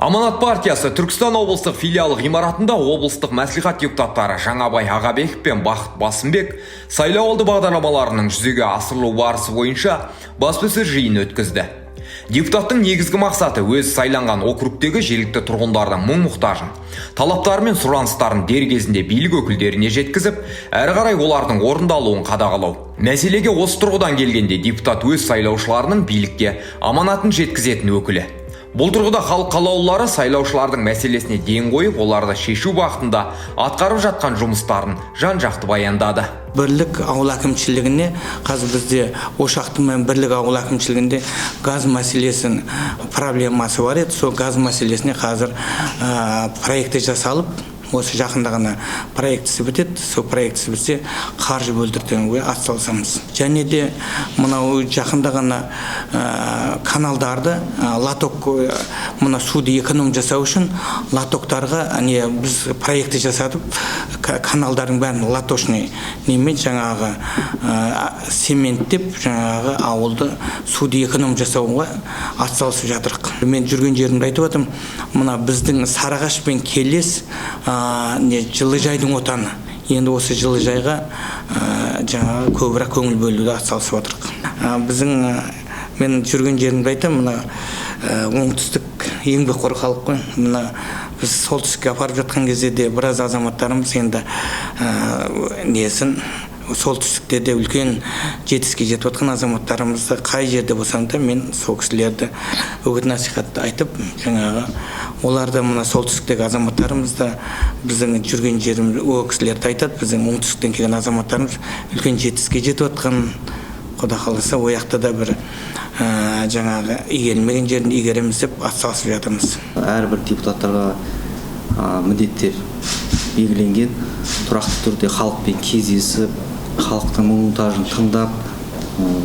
Аманат партиясы Түркістан облыстық филиалы ғимаратында облыстық мәслихат депутаттары Жаңабай Ағабеков пен Бақыт Басымбек сайлауалды бағдарламаларының жүзеге асырылу барысы бойынша баспасөз жиын өткізді. Депутаттың негізгі мақсаты өз сайланған округтегі жергілікті тұрғындардың мұң-мұқтажын, талаптары мен сұраныстарын дер кезінде билік өкілдеріне жеткізіп, әрі қарай олардың орындалуын қадағалау. Мәселеге осы тұрғыдан келгенде депутат өз сайлаушыларының билікке аманатын жеткізетін өкілі. Бұл тұрғыда халық қалаулылары сайлаушылардың мәселесіне ден қойып, оларды шешу бағытында атқарып жатқан жұмыстарын жан-жақты баяндады. Бірлік ауыл әкімшілігіне, қазір бізде Ошақты мен Бірлік ауыл әкімшілігінде газ мәселесінің проблемасы бар еді. Сол газ мәселесіне қазір проекті жасалып, осы жақында ғана проектісі бітеді. Сол проектісі бітсе қаржы бөлдіртуге атсалысамыз. Және де мынау жақында ғана каналдарды лоток, мына суды эконом жасау үшін лотоктарға біз проекті жасатып, каналдардың бәрін лоточный немен жаңағы цементтеп, жаңағы ауылды суды эконом жасауға атсалысып жатырық. Мен жүрген жерімді айтып жатырмын, мына біздің Сарыағаш пен Келес Жылыжайдың отаны. Енді осы Жылыжайға жаңағы көбірек көңіл бөлуді атсалысып жатырық. Мен жүрген жерімді айтамын, мына оңтүстік еңбекқор халық қой. Мына біз солтүстікке апарып жатқан кезде де біраз азаматтарымыз енді солтүстікте де үлкен жетістікке жетіп жатқан азаматтарымызды қай жерде болсаң да мен сол кісілерді үгіт насихатты айтып, жаңағы оларды мына солтүстіктегі азаматтарымызды біздің жүрген жеріміз ол кісілерді айтады, біздің оңтүстіктен келген азаматтарымыз үлкен жетістікке жетіп жатқан, Құда қаласа ол жақта да бір жаңағы игерілмеген жерін игереміз деп атсалысып жатырмыз. Әрбір депутаттарға міндеттер белгіленген, тұрақты түрде халықпен кездесіп, халықтың мұң-мұқтажын тыңдап,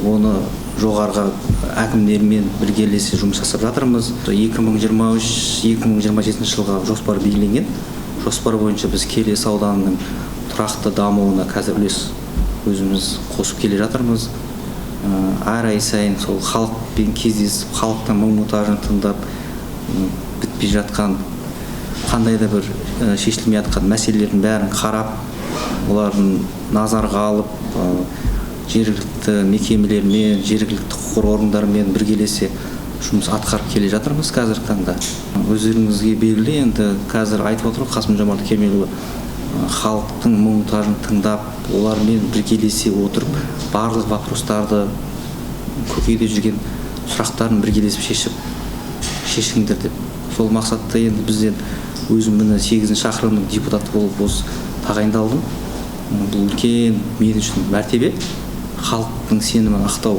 оны жоғарғы әкімдермен біргелесе жұмыс жасап жатырмыз. 2023-2027 жылға жоспар белгіленген. Жоспар бойынша біз Келес ауданының тұрақты дамуына қазір үлес өзіміз қосып келе жатырмыз. Әр ай сайын сол халықпен кездесіп, халықтың мұң-мұқтажын тыңдап, бітпей жатқан, қандай да бір шешілмей жатқан мәселелердің бәрін қарап, олардың назарға алып, жергілікті мекемелермен, жергілікті құқық орындарымен біргелесе жұмыс атқарып келе жатырмыз қазіргі таңда. Өздеріңізге белгілі, енді қазір айтып отыр Қасым-Жомарт Кемелұлы халықтың мұң-мұқтажын тыңдап, олармен біргелесе отырып, барлық вопростарды, көкейде жүрген сұрақтарын біргелесіп шешіңдер деп. Сол мақсатта енді бізден өзім 8 шақырылымның депутаты болып тағайындалдым. Бұл үлкен мен үшін мәртебе, халықтың сенімін ақтау